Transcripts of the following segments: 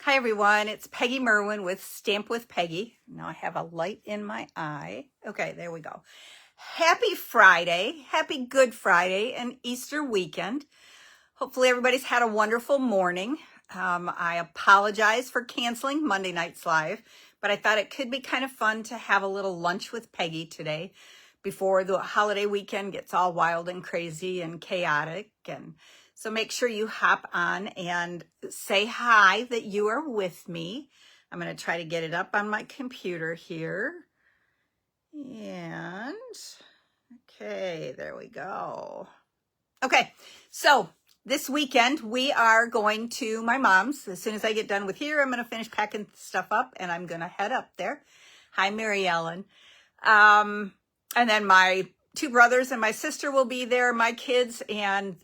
Hi everyone, it's Peggy Merwin with Stamp with Peggy. Now I have a light in my eye. Okay, there we go. Happy Friday, happy Good Friday and Easter weekend. Hopefully everybody's had a wonderful morning. I apologize for canceling Monday night's live, but I thought it could be kind of fun to have a little lunch with Peggy today before the holiday weekend gets all wild and crazy and chaotic. And so make sure you hop on and say hi that you are with me. I'm going to try to get it up on my computer here. And okay, there we go. Okay, so this weekend we are going to my mom's. As soon as I get done with here, I'm going to finish packing stuff up and I'm going to head up there. Hi, Mary Ellen. And then my two brothers and my sister will be there. My kids and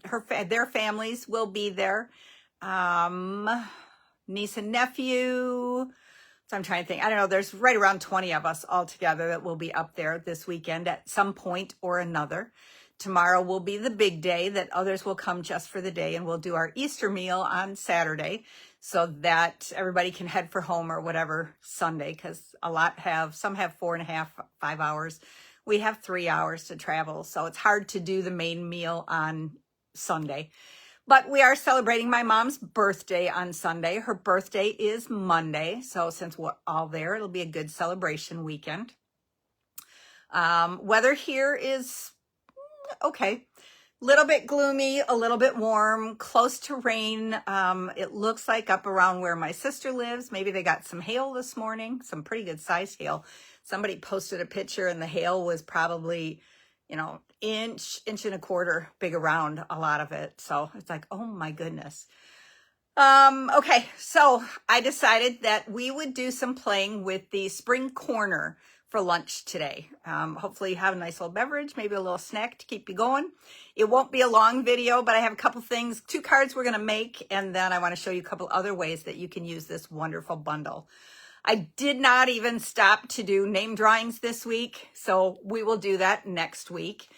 their families will be there. Niece and nephew. So I'm trying to think. I don't know. There's right around 20 of us all together that will be up there this weekend at some point or another. Tomorrow will be the big day that others will come just for the day, and we'll do our Easter meal on Saturday so that everybody can head for home or whatever Sunday, because some have 4.5, 5 hours. We have 3 hours to travel, so it's hard to do the main meal on Sunday. But we are celebrating my mom's birthday on Sunday. Her birthday is Monday, so since we're all there, it'll be a good celebration weekend. Weather here is okay. Little bit gloomy, a little bit warm, close to rain. It looks like up around where my sister lives, maybe they got some hail this morning, some pretty good size hail. Somebody posted a picture and the hail was probably, inch and a quarter big around, a lot of it. So it's like, oh my goodness. Okay, so I decided that we would do some playing with the spring corner for lunch today. Hopefully you have a nice little beverage, maybe a little snack to keep you going. It won't be a long video, but I have a couple things, 2 cards we're going to make, and then I want to show you a couple other ways that you can use this wonderful bundle. I did not even stop to do name drawings this week, so we will do that next week.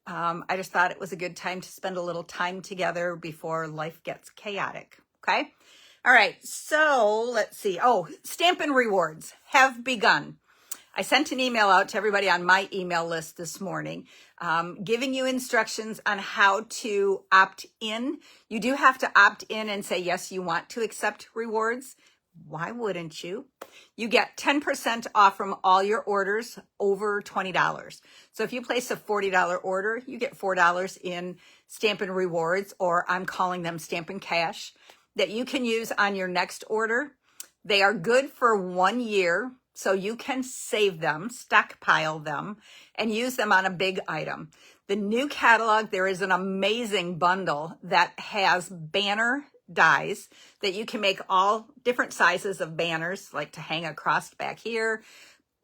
I just thought it was a good time to spend a little time together before life gets chaotic, okay? All right, so let's see. Oh, Stampin' Rewards have begun. I sent an email out to everybody on my email list this morning, giving you instructions on how to opt in. You do have to opt in and say, yes, you want to accept rewards. Why wouldn't you? You get 10% off from all your orders over $20. So if you place a $40 order, you get $4 in Stampin' Rewards, or I'm calling them Stampin' Cash, that you can use on your next order. They are good for 1 year, so you can save them, stockpile them, and use them on a big item. The new catalog, there is an amazing bundle that has banner dies that you can make all different sizes of banners, like to hang across back here,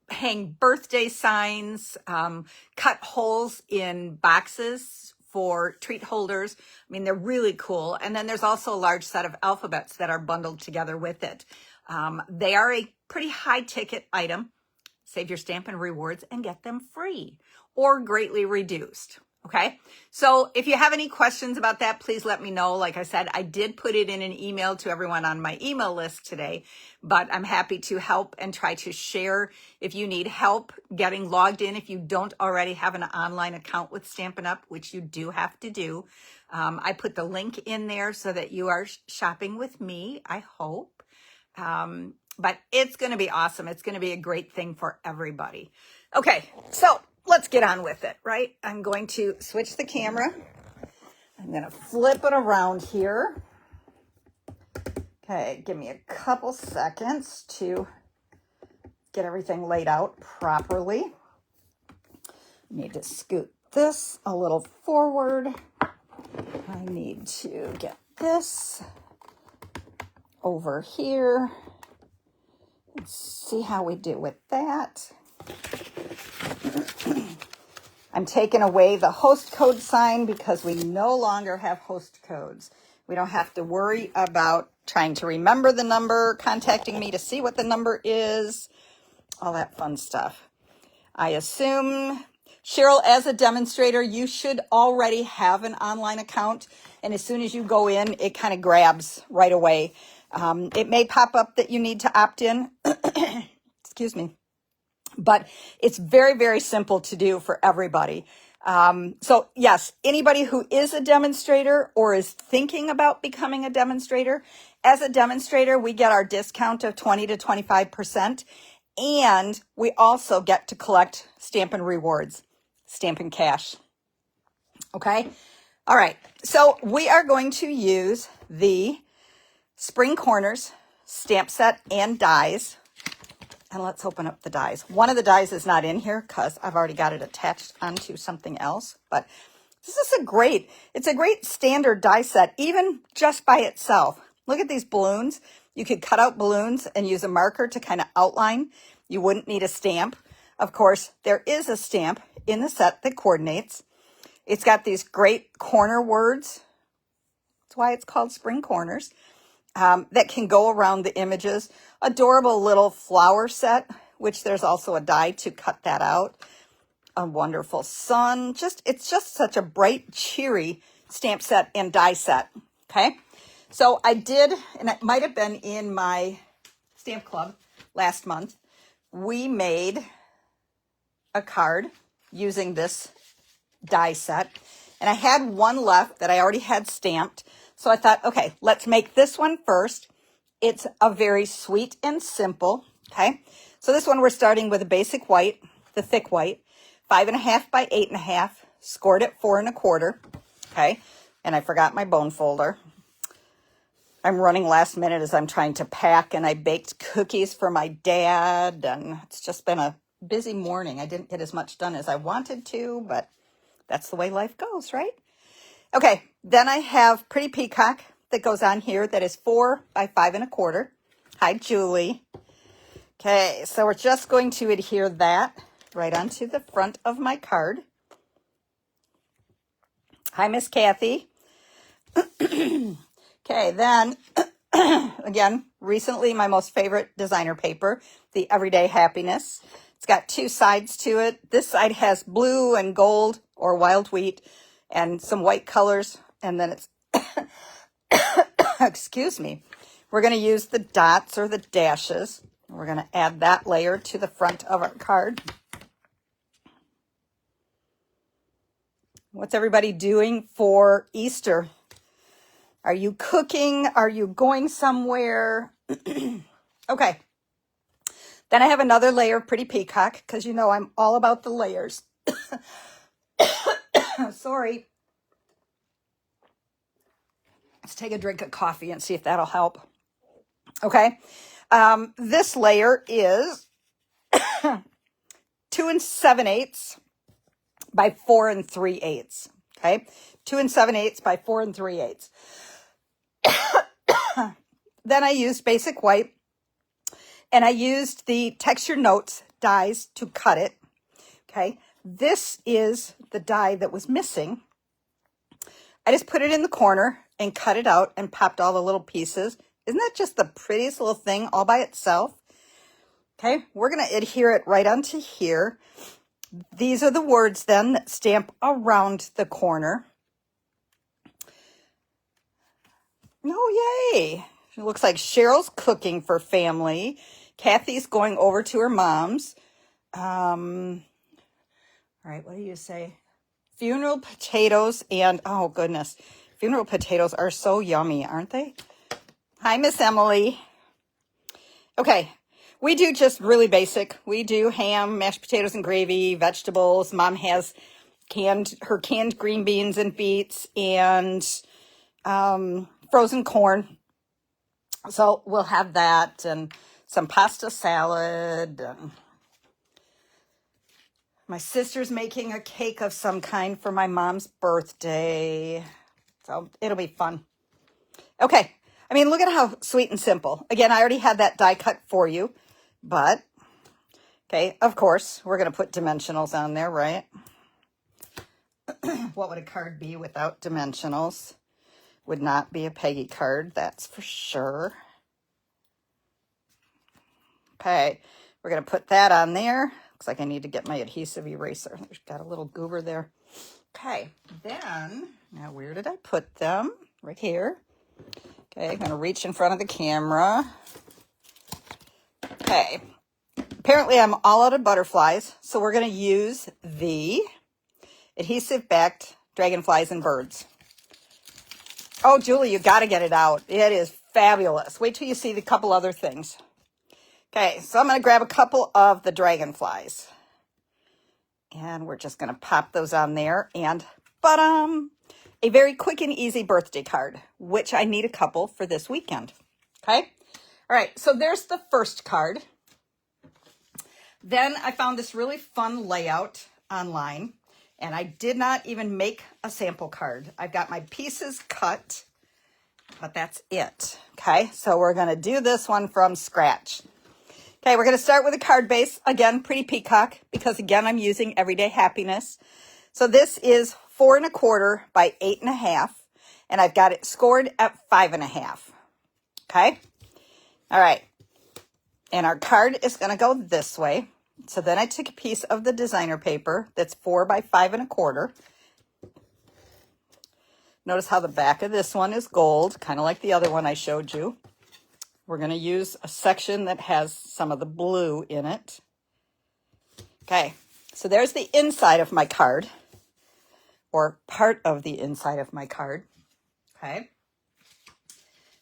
hang birthday signs, cut holes in boxes for treat holders. I mean, they're really cool. And then there's also a large set of alphabets that are bundled together with it. They are a pretty high ticket item. Save your Stampin' Rewards and get them free or greatly reduced. Okay, so if you have any questions about that, please let me know. Like I said, I did put it in an email to everyone on my email list today, but I'm happy to help and try to share if you need help getting logged in. If you don't already have an online account with Stampin' Up, which you do have to do, I put the link in there so that you are shopping with me, I hope. But it's going to be awesome. It's going to be a great thing for everybody. Okay, so let's get on with it, right? I'm going to switch the camera. I'm going to flip it around here. Okay, give me a couple seconds to get everything laid out properly. Need to scoot this a little forward. I need to get this over here. Let's see how we do with that. I'm taking away the host code sign because we no longer have host codes. We don't have to worry about trying to remember the number, contacting me to see what the number is, all that fun stuff. I assume, Cheryl, as a demonstrator, you should already have an online account. And as soon as you go in, it kind of grabs right away. It may pop up that you need to opt in. Excuse me. But it's very, very simple to do for everybody. So yes, anybody who is a demonstrator or is thinking about becoming a demonstrator, as a demonstrator, we get our discount of 20 to 25%. And we also get to collect Stampin' Rewards, Stampin' Cash. Okay. All right. So we are going to use the Spring Corners stamp set and dies. And let's open up the dies. One of the dies is not in here because I've already got it attached onto something else. But this is it's a great standard die set, even just by itself. Look at these balloons. You could cut out balloons and use a marker to kind of outline. You wouldn't need a stamp. Of course, there is a stamp in the set that coordinates. It's got these great corner words. That's why it's called Spring Corners. That can go around the images. Adorable little flower set, which there's also a die to cut that out. A wonderful sun. It's just such a bright, cheery stamp set and die set. Okay. So I did, and it might have been in my stamp club last month. We made a card using this die set. And I had one left that I already had stamped. So I thought, okay, let's make this one first. It's a very sweet and simple, okay? So this one we're starting with a basic white, the thick white, 5.5 by 8.5, scored at 4 1/4, okay? And I forgot my bone folder. I'm running last minute as I'm trying to pack, and I baked cookies for my dad, and it's just been a busy morning. I didn't get as much done as I wanted to, but that's the way life goes, right? Okay, then I have Pretty Peacock that goes on here that is 4 by 5 1/4. Hi, Julie. Okay, so we're just going to adhere that right onto the front of my card. Hi, Miss Kathy. Okay, then, again, recently my most favorite designer paper, the Everyday Happiness. It's got two sides to it. This side has blue and gold or wild wheat and some white colors, and then it's, excuse me, we're going to use the dots or the dashes. We're going to add that layer to the front of our card. What's everybody doing for Easter? Are you cooking? Are you going somewhere? Okay. Then I have another layer of Pretty Peacock because you know I'm all about the layers. Sorry. Let's take a drink of coffee and see if that'll help. Okay. This layer is 2 7/8 by 4 3/8. Okay. 2 7/8 by 4 3/8. Then I used basic white, and I used the Texture Notes dies to cut it. Okay. This is the die that was missing. I just put it in the corner and cut it out and popped all the little pieces. Isn't that just the prettiest little thing all by itself? Okay, we're going to adhere it right onto here. These are the words then that stamp around the corner. Oh, yay. It looks like Cheryl's cooking for family. Kathy's going over to her mom's. All right, what do you say? Funeral potatoes and, oh goodness, funeral potatoes are so yummy, aren't they? Hi, Miss Emily. Okay, we do just really basic. We do ham, mashed potatoes and gravy, vegetables. Mom has her canned green beans and beets and frozen corn. So we'll have that and some pasta salad. My sister's making a cake of some kind for my mom's birthday. So it'll be fun. Okay. I mean, look at how sweet and simple. Again, I already had that die cut for you, but okay, of course, we're going to put dimensionals on there, right? What would a card be without dimensionals? Would not be a Peggy card, that's for sure. Okay, we're going to put that on there. Looks like I need to get my adhesive eraser. There's got a little goober there. Okay, then, now where did I put them? Right here. Okay, I'm going to reach in front of the camera. Okay, apparently I'm all out of butterflies, so we're going to use the adhesive backed dragonflies and birds. Oh, Julie, you got to get it out. It is fabulous. Wait till you see the couple other things. Okay, so I'm going to grab a couple of the dragonflies. And we're just going to pop those on there. And ba-dum! A very quick and easy birthday card, which I need a couple for this weekend. Okay? All right, so there's the first card. Then I found this really fun layout online. And I did not even make a sample card. I've got my pieces cut, but that's it. Okay, so we're going to do this one from scratch. Okay, we're going to start with a card base. Again, pretty Peacock, because again, I'm using Everyday Happiness. So this is 4 1/4 by 8 1/2, and I've got it scored at 5 1/2. Okay, all right. And our card is going to go this way. So then I took a piece of the designer paper that's 4 by 5 1/4. Notice how the back of this one is gold, kind of like the other one I showed you. We're going to use a section that has some of the blue in it. Okay, so there's the inside of my card, or part of the inside of my card. Okay,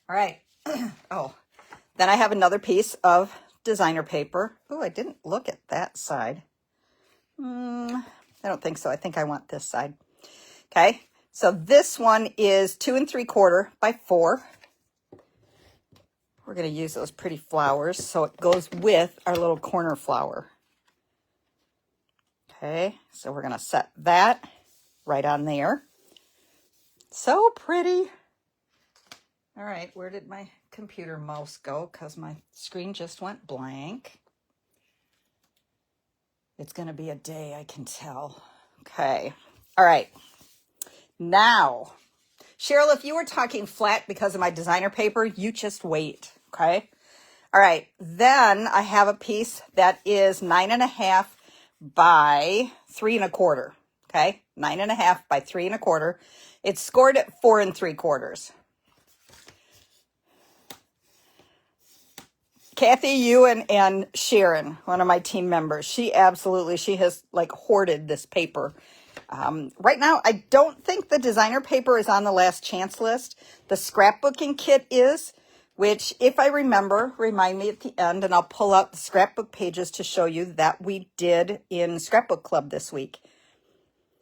all right. Oh, then I have another piece of designer paper. Oh, I didn't look at that side. I don't think so. I think I want this side. Okay, so this one is 2 3/4 by 4. We're going to use those pretty flowers, so it goes with our little corner flower. Okay, so we're going to set that right on there. So pretty. All right, where did my computer mouse go? Because my screen just went blank. It's going to be a day, I can tell. Okay, all right. Now, Cheryl, if you were talking flat because of my designer paper, you just wait, okay? All right, then I have a piece that is 9 1/2 by 3 1/4, okay? 9 1/2 by 3 1/4. It's scored at 4 3/4. Kathy, you and Sharon, one of my team members, she has like hoarded this paper. Right now, I don't think the designer paper is on the last chance list. The scrapbooking kit is, which if I remember, remind me at the end, and I'll pull out the scrapbook pages to show you that we did in Scrapbook Club this week.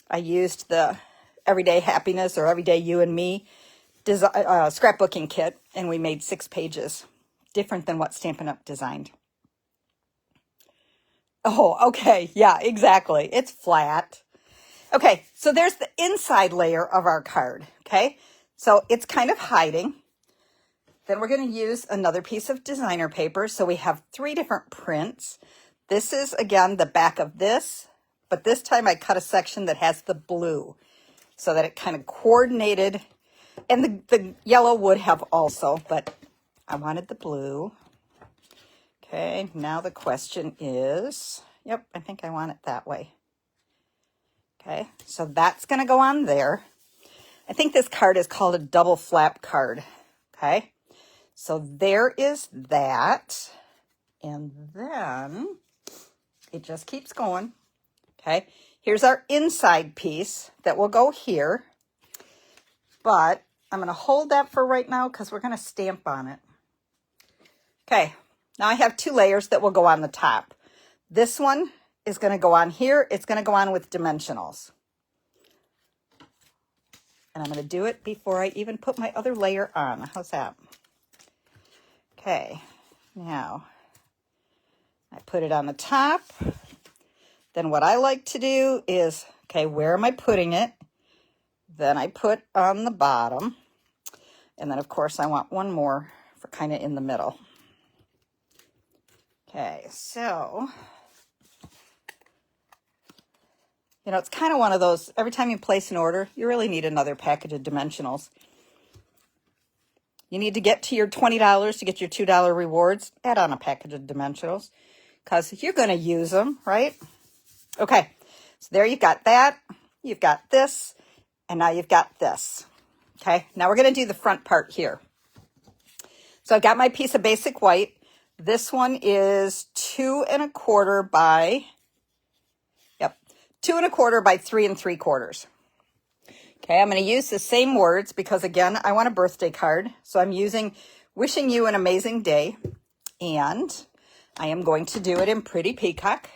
I used the Everyday Happiness or Everyday You and Me scrapbooking kit, and we made 6 pages, different than what Stampin' Up! Designed. Oh, okay. Yeah, exactly. It's flat. Okay, so there's the inside layer of our card, okay? So it's kind of hiding. Then we're going to use another piece of designer paper. So we have 3 different prints. This is, again, the back of this, but this time I cut a section that has the blue so that it kind of coordinated. And the yellow would have also, but I wanted the blue. Okay, now the question is, yep, I think I want it that way. Okay, so that's going to go on there. I think this card is called a double flap card. Okay, so there is that. And then it just keeps going. Okay, here's our inside piece that will go here. But I'm going to hold that for right now because we're going to stamp on it. Okay, now I have 2 layers that will go on the top. This one is going to go on here. It's going to go on with dimensionals. And I'm going to do it before I even put my other layer on. How's that? Okay, now I put it on the top. Then what I like to do is, okay, where am I putting it? Then I put on the bottom. And then, of course, I want one more for kind of in the middle. Okay, so, you know, it's kind of one of those, every time you place an order, you really need another package of dimensionals. You need to get to your $20 to get your $2 rewards. Add on a package of dimensionals because you're going to use them, right? Okay, so there you've got that. You've got this. And now you've got this. Okay, now we're going to do the front part here. So I got my piece of basic white. This one is 2 1/4 by, 2 1/4 by 3 3/4. Okay, I'm going to use the same words because, again, I want a birthday card. So I'm using wishing you an amazing day. And I am going to do it in Pretty Peacock.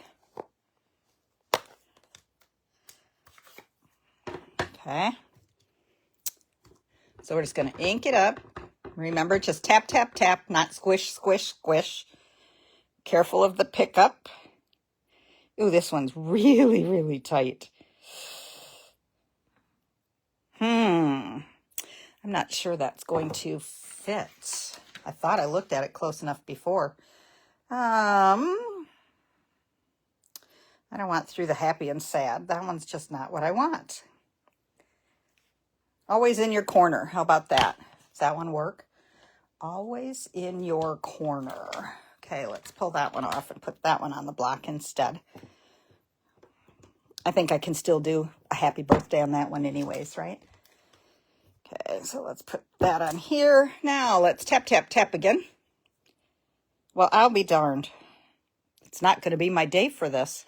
Okay. So we're just going to ink it up. Remember, just tap, tap, tap, not squish, squish, squish. Careful of the pickup. Ooh, this one's really, really tight. I'm not sure that's going to fit. I thought I looked at it close enough before. I don't want through the happy and sad. That one's just not what I want. Always in your corner. How about that? Does that one work? Always in your corner. Okay, let's pull that one off and put that one on the block instead. I think I can still do a happy birthday on that one anyways, right? Okay, so let's put that on here. Now let's tap, tap, tap again. Well, I'll be darned. It's not going to be my day for this.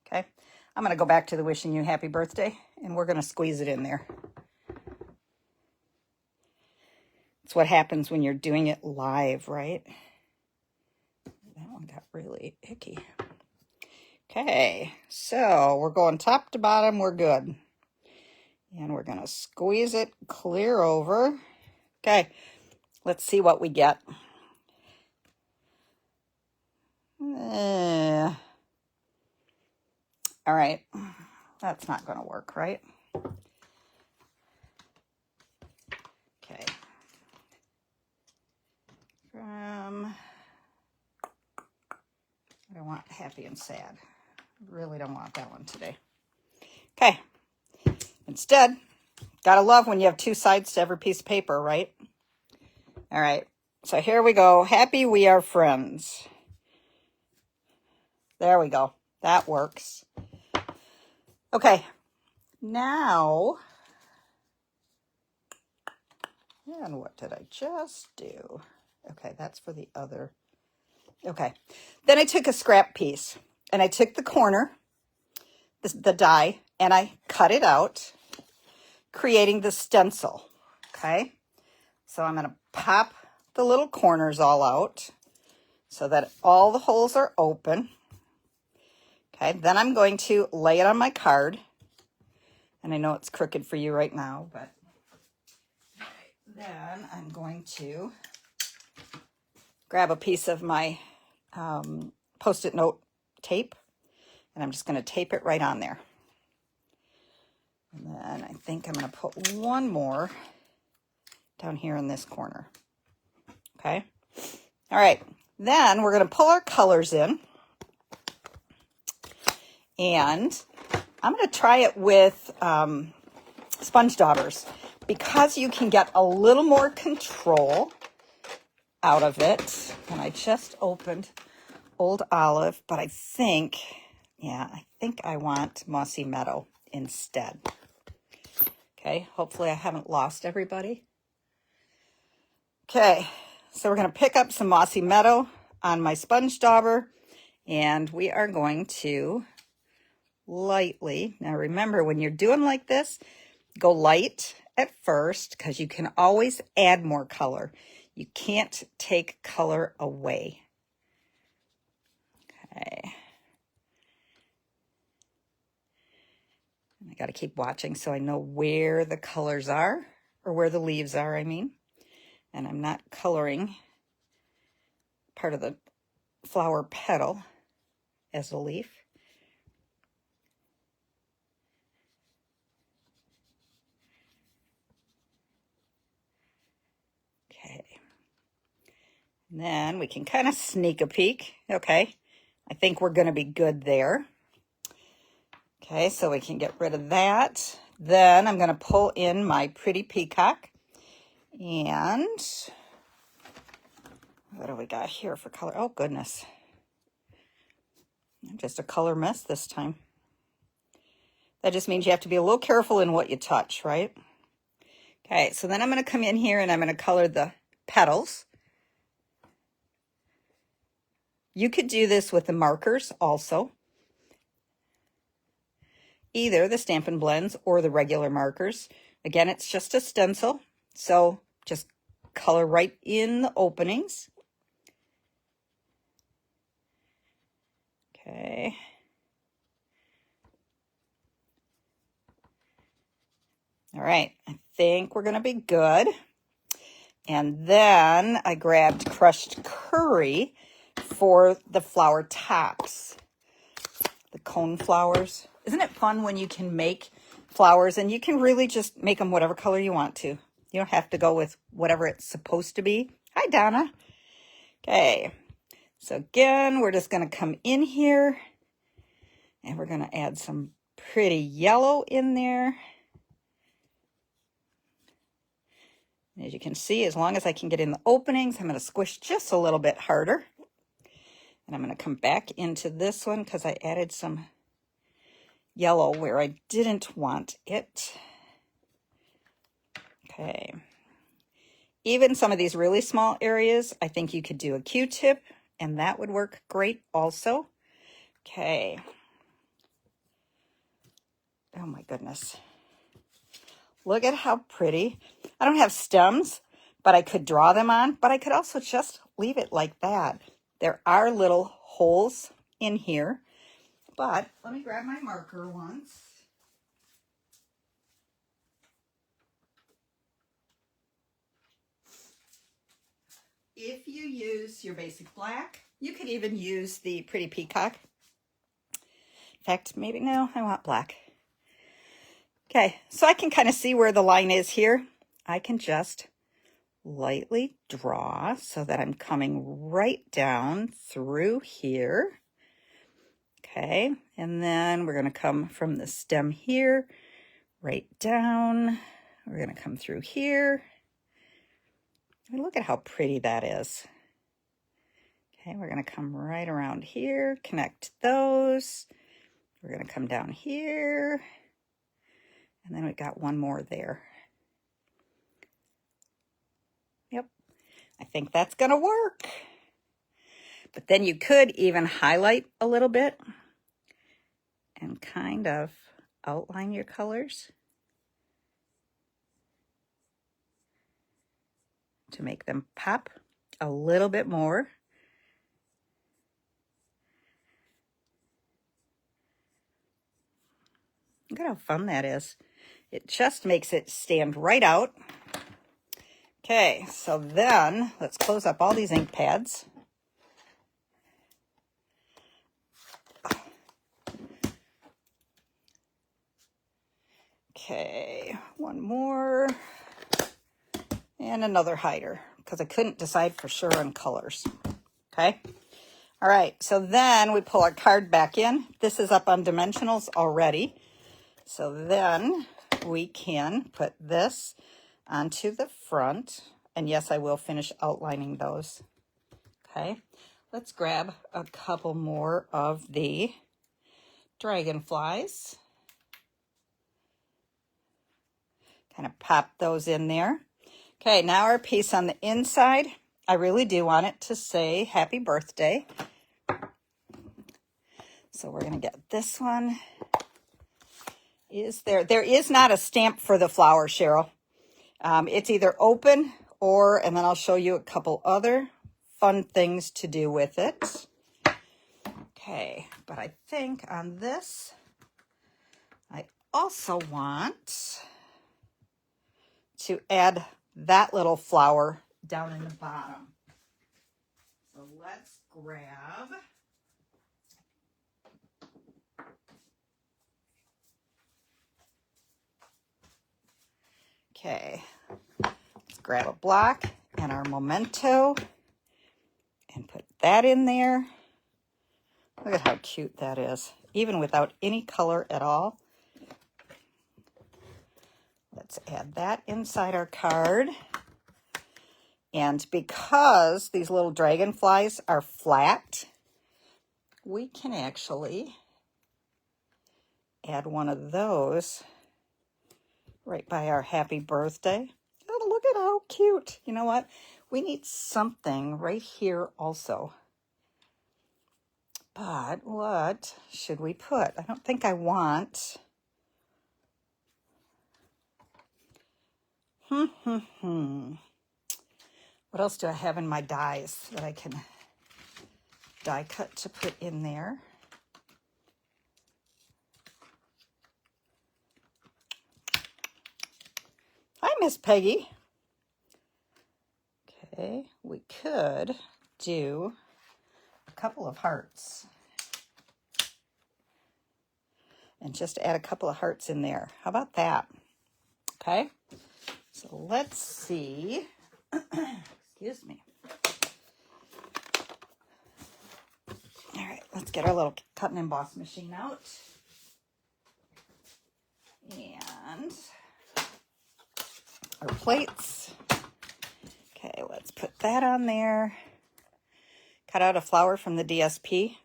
Okay, I'm going to go back to the wishing you happy birthday, and we're going to squeeze it in there. It's what happens when you're doing it live, right? That one got really icky. Okay, so we're going top to bottom. We're good. And we're going to squeeze it clear over. Okay, let's see what we get. All right, that's not going to work, right? Okay. I don't want happy and sad. Really don't want that one today. Okay. Instead, gotta love when you have 2 sides to every piece of paper, right? All right. So here we go. Happy we are friends. There we go. That works. Okay. Now, and what did I just do? Okay, that's for the other. Okay. Then I took a scrap piece and I took the corner, the die, and I cut it out, creating the stencil. Okay. So I'm going to pop the little corners all out so that all the holes are open. Okay. Then I'm going to lay it on my card. And I know it's crooked for you right now, but then I'm going to grab a piece of my Post-it note tape, and I'm just going to tape it right on there. And then I think I'm going to put one more down here in this corner. Okay. All right. Then we're going to pull our colors in, and I'm going to try it with sponge daubers because you can get a little more control out of it. And I just opened Old Olive, but I think I want Mossy Meadow instead. Okay, hopefully I haven't lost everybody. Okay, so we're going to pick up some Mossy Meadow on my sponge dauber, and we are going to lightly, now remember when you're doing like this, go light at first because you can always add more color. You can't take color away. Okay. I got to keep watching so I know where the colors are, or where the leaves are, I mean. And I'm not coloring part of the flower petal as a leaf. Okay. And then we can kind of sneak a peek. Okay. I think we're going to be good there. Okay, so we can get rid of that. Then I'm going to pull in my Pretty Peacock. And what do we got here for color? Oh, goodness. Just a color mess this time. That just means you have to be a little careful in what you touch, right? Okay, so then I'm going to come in here and I'm going to color the petals. You could do this with the markers also. Either the Stampin' Blends or the regular markers. Again, it's just a stencil, so just color right in the openings. Okay. All right, I think we're going to be good. And then I grabbed crushed curry for the flower tops, the cone flowers. Isn't it fun when you can make flowers and you can really just make them whatever color you want to? You don't have to go with whatever it's supposed to be. Hi, Donna. Okay, so again, we're just going to come in here and we're going to add some pretty yellow in there. As you can see, as long as I can get in the openings, I'm going to squish just a little bit harder. And I'm going to come back into this one because I added some yellow where I didn't want it. Okay. Even some of these really small areas, I think you could do a Q-tip, and that would work great also. Okay. Oh my goodness. Look at how pretty. I don't have stems, but I could draw them on, but I could also just leave it like that. There are little holes in here, but let me grab my marker once. If you use your basic black, you could even use the Pretty Peacock. In fact, maybe no, I want black. Okay, so I can kind of see where the line is here. I can just lightly draw so that I'm coming right down through here. Okay, and then we're going to come from the stem here, right down. We're going to come through here. And look at how pretty that is. Okay, we're going to come right around here, connect those. We're going to come down here. And then we got one more there. Yep, I think that's going to work. But then you could even highlight a little bit and kind of outline your colors to make them pop a little bit more. Look at how fun that is. It just makes it stand right out. Okay, so then let's close up all these ink pads. Okay, one more and another hider because I couldn't decide for sure on colors. Okay, all right, so then we pull our card back in. This is up on dimensionals already. So then we can put this onto the front. And yes, I will finish outlining those. Okay, let's grab a couple more of the dragonflies. Kind of pop those in there. Okay, now our piece on the inside. I really do want it to say happy birthday. So we're going to get this one. There is not a stamp for the flower, Cheryl. It's either open or, and then I'll show you a couple other fun things to do with it. Okay, but I think on this, I also want to add that little flower down in the bottom. So let's grab okay, let's grab a block and our memento and put that in there. Look at how cute that is, even without any color at all. Let's add that inside our card. And because these little dragonflies are flat, we can actually add one of those right by our happy birthday. Oh, look at how cute. You know what? We need something right here also. But what should we put? I don't think I want... What else do I have in my dies that I can die cut to put in there? Hi, Miss Peggy. Okay, we could do a couple of hearts. And just add a couple of hearts in there. How about that? Okay, so let's see. Excuse me. All right, let's get our little cut and emboss machine out. And our plates. Okay, let's put that on there. Cut out a flower from the DSP.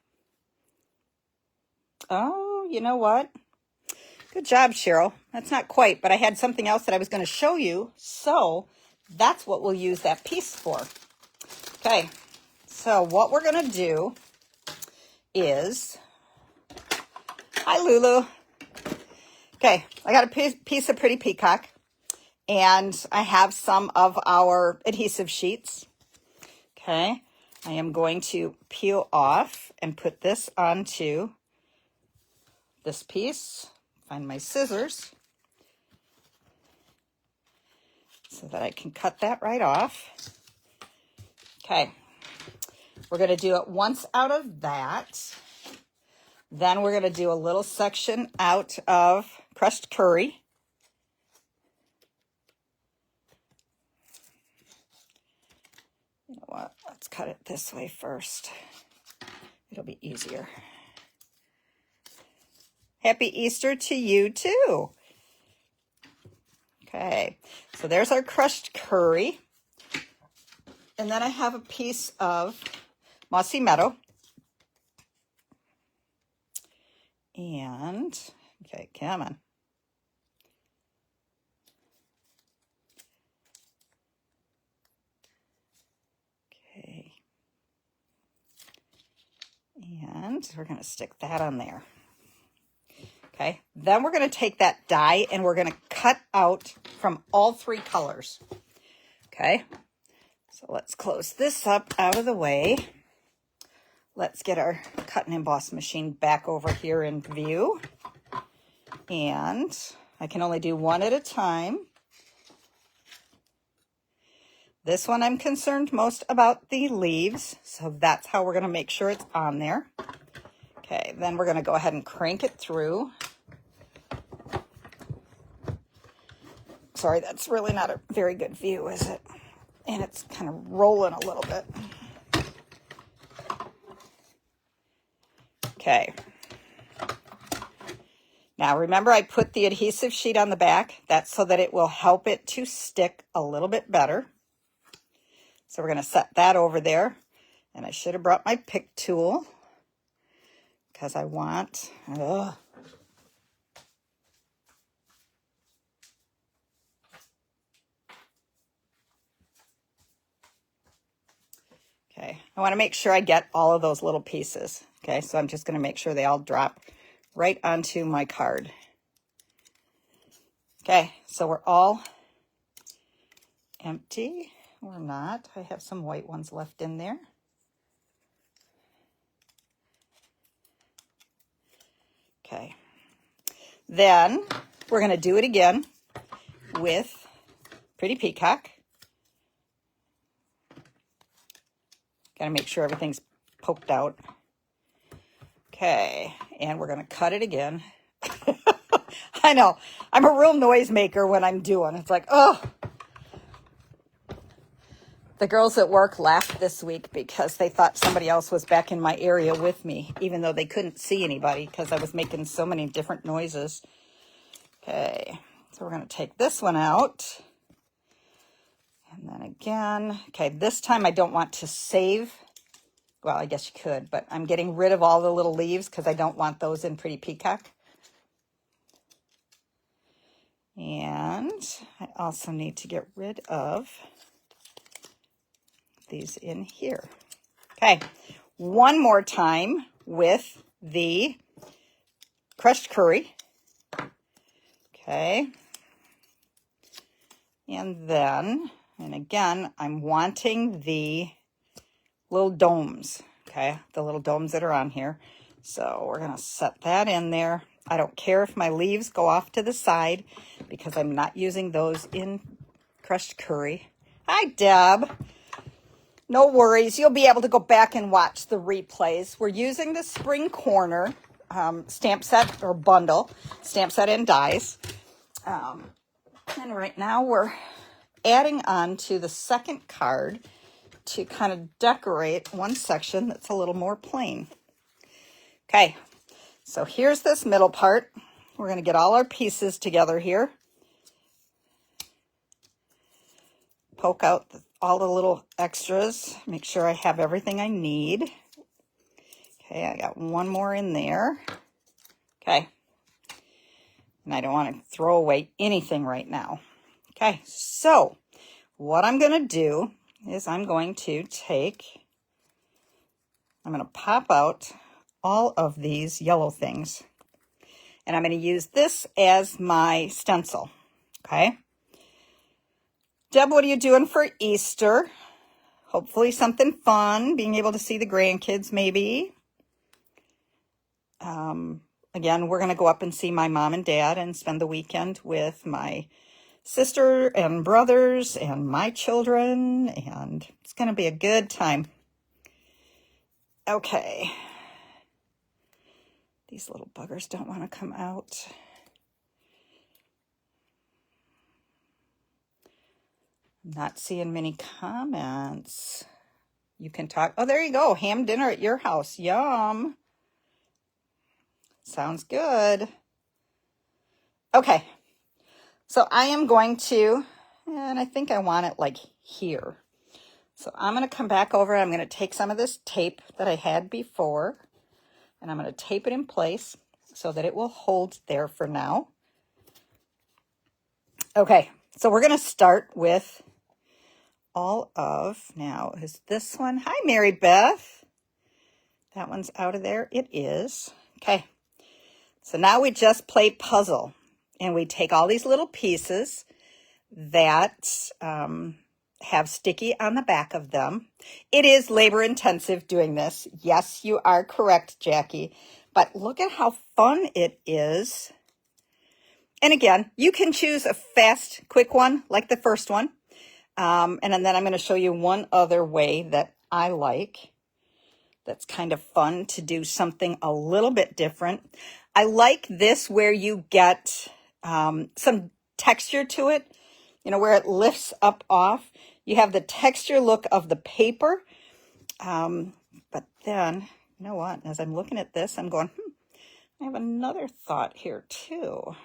Oh, you know what? Good job, Cheryl. That's not quite, but I had something else that I was going to show you, so that's what we'll use that piece for. Okay, so what we're going to do is... Hi, Lulu. Okay, I got a piece of Pretty Peacock, and I have some of our adhesive sheets. Okay, I am going to peel off and put this onto this piece. Find my scissors so that I can cut that right off. Okay, we're going to do it once out of that. Then we're going to do a little section out of crushed curry. You know what? Let's cut it this way first. It'll be easier. Happy Easter to you too. Okay, so there's our crushed curry. And then I have a piece of Mossy Meadow. And, okay, come on. Okay. And we're going to stick that on there. Okay, then we're going to take that die and we're going to cut out from all three colors. Okay, so let's close this up out of the way. Let's get our cut and emboss machine back over here in view. And I can only do one at a time. This one I'm concerned most about the leaves, so that's how we're going to make sure it's on there. Okay, then we're going to go ahead and crank it through. Sorry, that's really not a very good view, is it? And it's kind of rolling a little bit. Okay. Now remember I put the adhesive sheet on the back. That's so that it will help it to stick a little bit better. So we're going to set that over there. And I should have brought my pick tool because I want... Okay, I want to make sure I get all of those little pieces. Okay, so I'm just going to make sure they all drop right onto my card. Okay, so we're all empty or not. I have some white ones left in there. Okay, then we're going to do it again with Pretty Peacock. Got to make sure everything's poked out. Okay, and we're going to cut it again. I know, I'm a real noisemaker when I'm doing. It's like, oh. The girls at work laughed this week because they thought somebody else was back in my area with me, even though they couldn't see anybody because I was making so many different noises. Okay, so we're going to take this one out. And then again, okay, this time I don't want to save. Well, I guess you could, but I'm getting rid of all the little leaves because I don't want those in Pretty Peacock. And I also need to get rid of these in here. Okay, one more time with the crushed curry. Okay. And then, and again, I'm wanting the little domes, okay? The little domes that are on here. So we're going to set that in there. I don't care if my leaves go off to the side because I'm not using those in crushed curry. Hi, Deb. No worries. You'll be able to go back and watch the replays. We're using the Spring Corner stamp set or bundle, stamp set and dies. And right now we're adding on to the second card to kind of decorate one section that's a little more plain. Okay, so here's this middle part. We're going to get all our pieces together here. Poke out all the little extras. Make sure I have everything I need. Okay, I got one more in there. Okay, and I don't want to throw away anything right now. Okay, so what I'm going to do is I'm going to pop out all of these yellow things. And I'm going to use this as my stencil. Okay. Deb, what are you doing for Easter? Hopefully something fun, being able to see the grandkids maybe. Again, we're going to go up and see my mom and dad and spend the weekend with my sister and brothers and my children. And it's going to be a good time. Okay. These little buggers don't want to come out. I'm not seeing many comments. You can talk. Oh, there you go. Ham dinner at your house. Yum. Sounds good. Okay. So I am going to, and I think I want it like here. So I'm going to come back over. I'm going to take some of this tape that I had before, and I'm going to tape it in place so that it will hold there for now. Okay. So we're going to start with all of, now is this one. Hi, Mary Beth. That one's out of there. It is. Okay. So now we just play puzzle, and we take all these little pieces that have sticky on the back of them. It is labor intensive doing this. Yes, you are correct, Jackie. But look at how fun it is. And again, you can choose a fast, quick one like the first one. And then I'm going to show you one other way that I like. That's kind of fun to do something a little bit different. I like this where you get some texture to it, you know, where it lifts up off. You have the texture look of the paper. But then, you know what, as I'm looking at this, I'm going, I have another thought here too.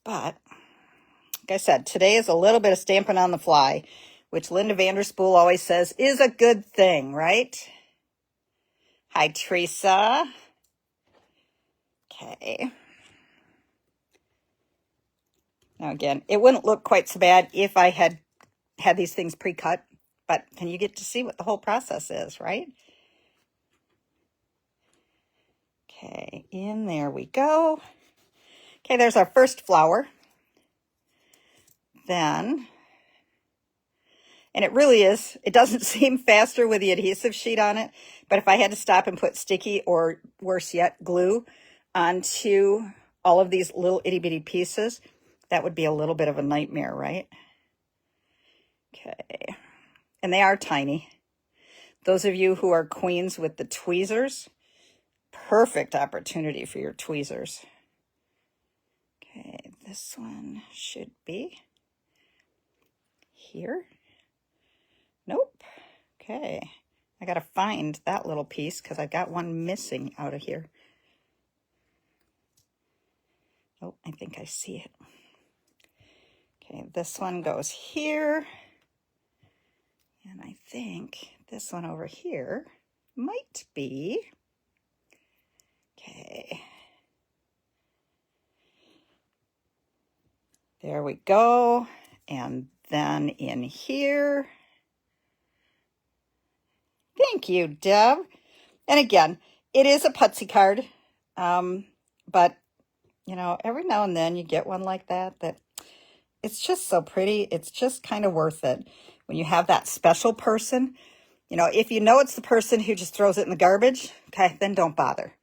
But like I said, today is a little bit of stamping on the fly, which Linda Vanderspool always says is a good thing, right? Hi, Teresa. Okay. Now again, it wouldn't look quite so bad if I had these things pre-cut, but can you get to see what the whole process is, right? Okay, in there we go. Okay, there's our first flower. Then, and it really is, it doesn't seem faster with the adhesive sheet on it, but if I had to stop and put sticky or worse yet, glue onto all of these little itty bitty pieces, that would be a little bit of a nightmare, right? Okay, and they are tiny. Those of you who are queens with the tweezers, perfect opportunity for your tweezers. Okay, this one should be here. Nope. Okay, I gotta find that little piece because I've got one missing out of here. Oh, I think I see it. Okay, this one goes here. And I think this one over here might be, okay. There we go. And then in here. Thank you, Deb. And again, it is a putsy card. But, you know, every now and then you get one like that it's just so pretty. It's just kind of worth it. When you have that special person, you know, if you know it's the person who just throws it in the garbage, okay, then don't bother.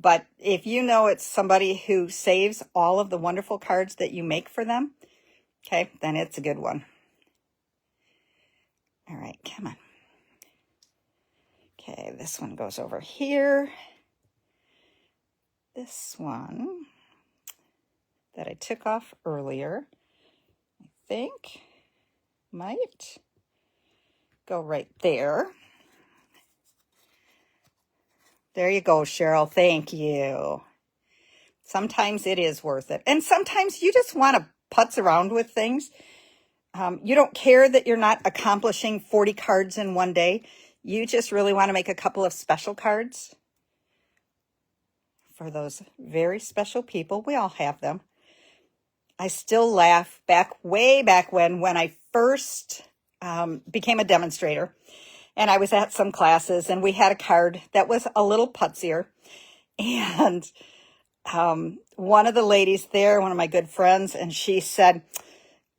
But if you know it's somebody who saves all of the wonderful cards that you make for them, okay, then it's a good one. All right, come on. Okay, this one goes over here. This one that I took off earlier, I think, might go right there. There you go, Cheryl. Thank you. Sometimes it is worth it. And sometimes you just want to putz around with things. You don't care that you're not accomplishing 40 cards in one day. You just really want to make a couple of special cards for those very special people. We all have them. I still laugh way back when I first became a demonstrator. And I was at some classes and we had a card that was a little putzier. And one of the ladies there, one of my good friends, and she said,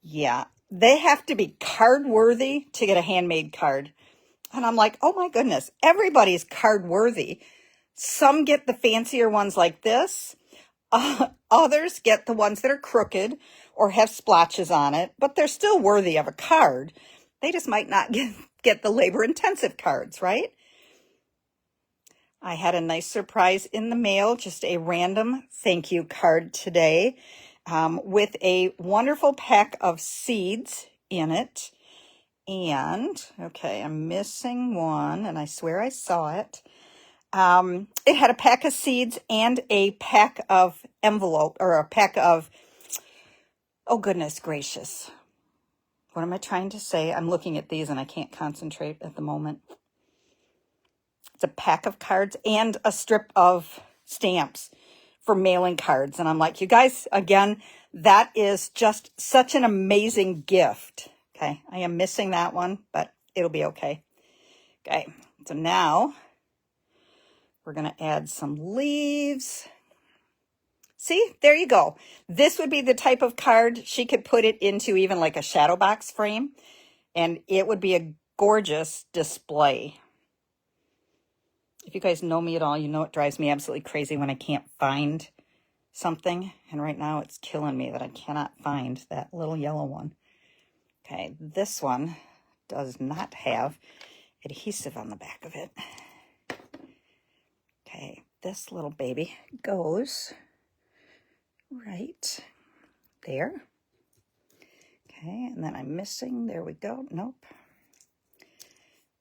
yeah, they have to be card worthy to get a handmade card. And I'm like, oh my goodness, everybody's card worthy. Some get the fancier ones like this. Others get the ones that are crooked or have splotches on it, but they're still worthy of a card. They just might not get the labor-intensive cards, right? I had a nice surprise in the mail, just a random thank you card today with a wonderful pack of seeds in it. And, okay, I'm missing one, and I swear I saw it. It had a pack of seeds and a pack of envelope, or a pack of, oh goodness gracious. What am I trying to say? I'm looking at these and I can't concentrate at the moment. It's a pack of cards and a strip of stamps for mailing cards. And I'm like, you guys, again, that is just such an amazing gift. Okay, I am missing that one, but it'll be okay. Okay, so now we're going to add some leaves. See, there you go. This would be the type of card she could put it into even like a shadow box frame, and it would be a gorgeous display. If you guys know me at all, you know it drives me absolutely crazy when I can't find something. And right now it's killing me that I cannot find that little yellow one. Okay, this one does not have adhesive on the back of it. Okay, this little baby goes right there. Okay, and then I'm missing, there we go, nope.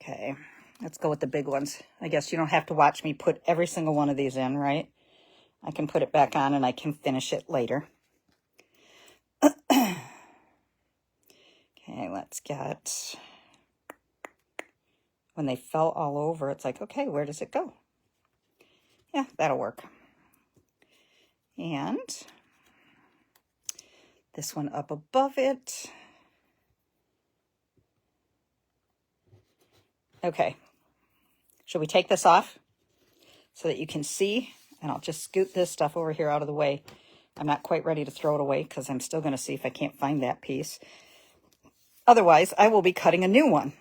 Okay, let's go with the big ones. I guess you don't have to watch me put every single one of these in, right? I can put it back on and I can finish it later. Okay, let's get, when they fell all over, it's like, okay, where does it go? Yeah, that'll work. And this one up above it. Okay, should we take this off so that you can see? And I'll just scoot this stuff over here out of the way. I'm not quite ready to throw it away because I'm still going to see if I can't find that piece. Otherwise, I will be cutting a new one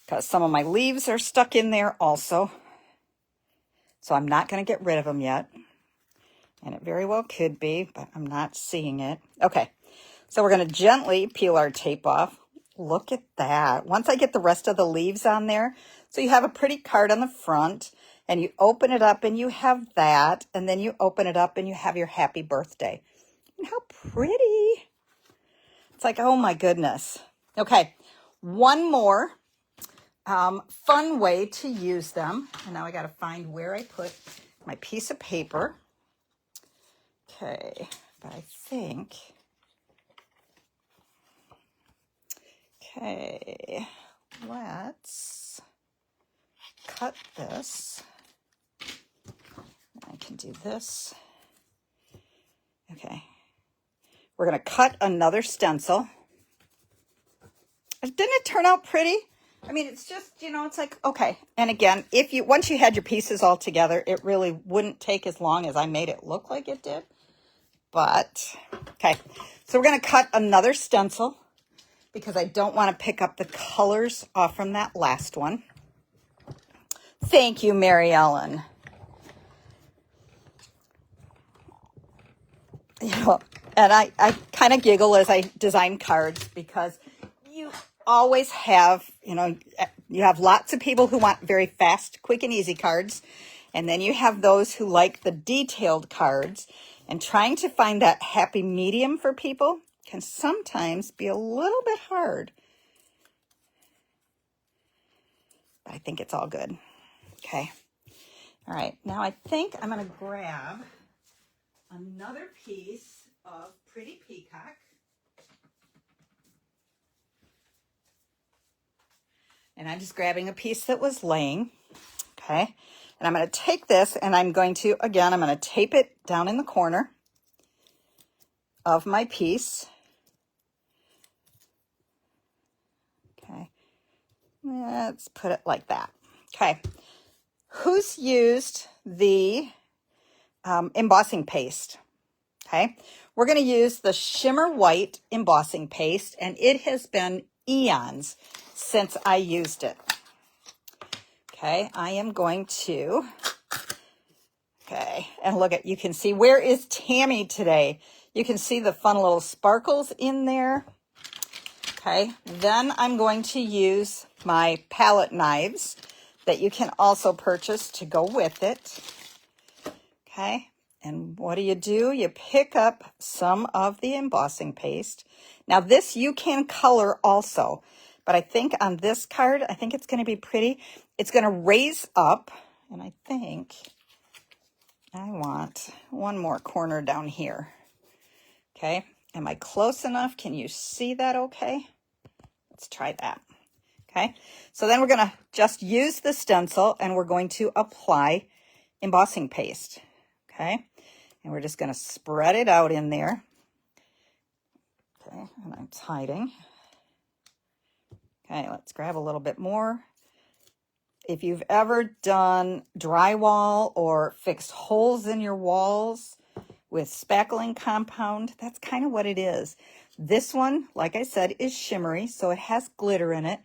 because some of my leaves are stuck in there also. So I'm not going to get rid of them yet. And it very well could be, but I'm not seeing it. Okay, so we're going to gently peel our tape off. Look at that. Once I get the rest of the leaves on there, so you have a pretty card on the front, and you open it up and you have that, and then you open it up and you have your happy birthday. And how pretty. It's like, oh my goodness. Okay, one more fun way to use them. And now I got to find where I put my piece of paper. Okay, but I think, okay, let's cut this. I can do this. Okay, We're going to cut another stencil. Didn't it turn out pretty? I mean, it's just, you know, it's like, okay. And again, once you had your pieces all together, it really wouldn't take as long as I made it look like it did. But, okay. So we're going to cut another stencil because I don't want to pick up the colors off from that last one. Thank you, Mary Ellen. You know, and I kind of giggle as I design cards because you always have, you know, you have lots of people who want very fast, quick, and easy cards. And then you have those who like the detailed cards. And trying to find that happy medium for people can sometimes be a little bit hard. But I think it's all good. Okay. All right. Now I think I'm going to grab another piece of Pretty Peacock. And I'm just grabbing a piece that was laying, okay? And I'm going to take this and I'm going to tape it down in the corner of my piece. Okay, let's put it like that. Okay, who's used the embossing paste? Okay, we're going to use the Shimmer White embossing paste, and it has been eons since I used it. Okay, I am going to, okay, and look at, you can see, where is Tammy today? You can see the fun little sparkles in there. Okay, then I'm going to use my palette knives that you can also purchase to go with it. Okay, and what do? You pick up some of the embossing paste. Now this you can color also, but I think on this card, I think it's going to be pretty. It's going to raise up, and I think I want one more corner down here. Okay, am I close enough? Can you see that okay? Let's try that. Okay, so then we're going to just use the stencil and we're going to apply embossing paste. Okay, and we're just going to spread it out in there. Okay, and I'm hiding. Okay, let's grab a little bit more. If you've ever done drywall or fixed holes in your walls with spackling compound, that's kind of what it is. This one, like I said, is shimmery, so it has glitter in it,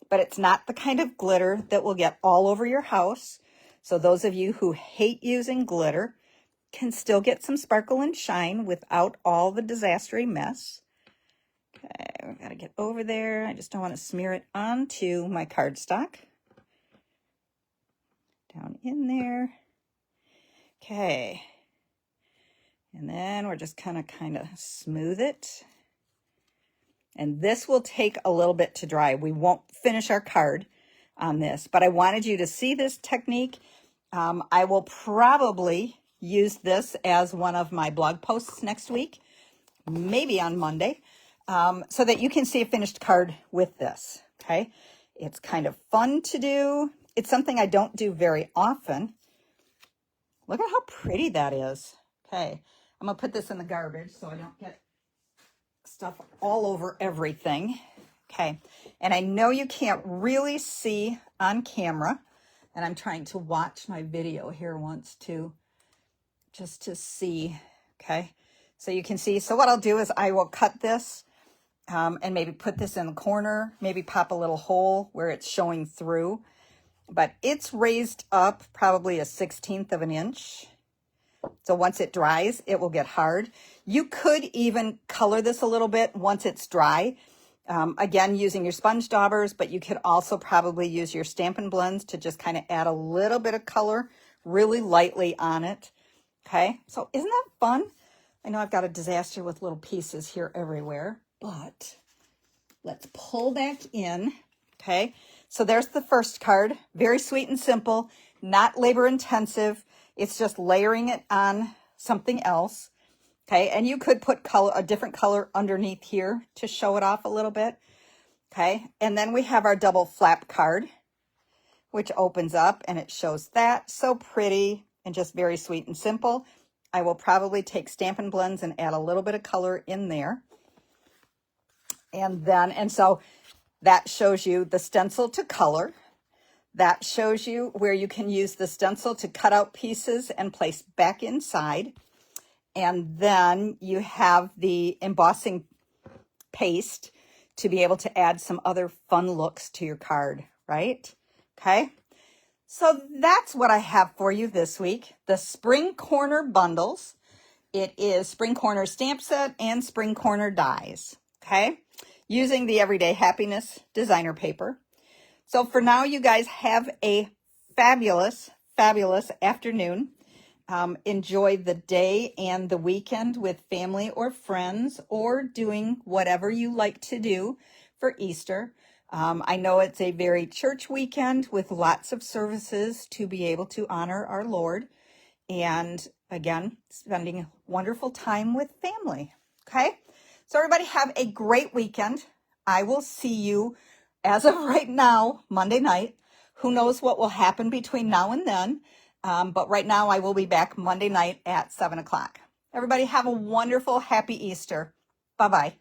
but it's not the kind of glitter that will get all over your house. So those of you who hate using glitter can still get some sparkle and shine without all the disastery mess. Okay, we've got to get over there. I just don't want to smear it onto my cardstock. Down in there. Okay. And then we're just kind of smooth it. And this will take a little bit to dry. We won't finish our card on this, but I wanted you to see this technique. I will probably use this as one of my blog posts next week, maybe on Monday, so that you can see a finished card with this, okay? It's kind of fun to do. It's something I don't do very often. Look at how pretty that is. Okay, I'm going to put this in the garbage so I don't get stuff all over everything. Okay, and I know you can't really see on camera, and I'm trying to watch my video here once too, just to see. Okay, so you can see. So what I'll do is I will cut this and maybe put this in the corner, maybe pop a little hole where it's showing through. But it's raised up probably 1/16 of an inch. So once it dries, it will get hard. You could even color this a little bit once it's dry. Again, using your sponge daubers, but you could also probably use your Stampin' Blends to just kind of add a little bit of color really lightly on it. Okay, so isn't that fun? I know I've got a disaster with little pieces here everywhere, but let's pull back in. Okay, so there's the first card. Very sweet and simple, not labor intensive. It's just layering it on something else. Okay, and you could put a different color underneath here to show it off a little bit. Okay, and then we have our double flap card, which opens up and it shows that. So pretty and just very sweet and simple. I will probably take Stampin' Blends and add a little bit of color in there. And so that shows you the stencil to color. That shows you where you can use the stencil to cut out pieces and place back inside. And then you have the embossing paste to be able to add some other fun looks to your card, right? Okay. So that's what I have for you this week. The Spring Corner bundles. It is Spring Corner stamp set and Spring Corner dies. Okay. Using the Everyday Happiness designer paper. So for now, you guys have a fabulous, fabulous afternoon. Enjoy the day and the weekend with family or friends, or doing whatever you like to do for Easter. I know it's a very church weekend with lots of services to be able to honor our Lord. And again, spending wonderful time with family. Okay? So everybody have a great weekend. I will see you, as of right now, Monday night. Who knows what will happen between now and then. But right now, I will be back Monday night at 7 o'clock. Everybody have a wonderful, happy Easter. Bye-bye.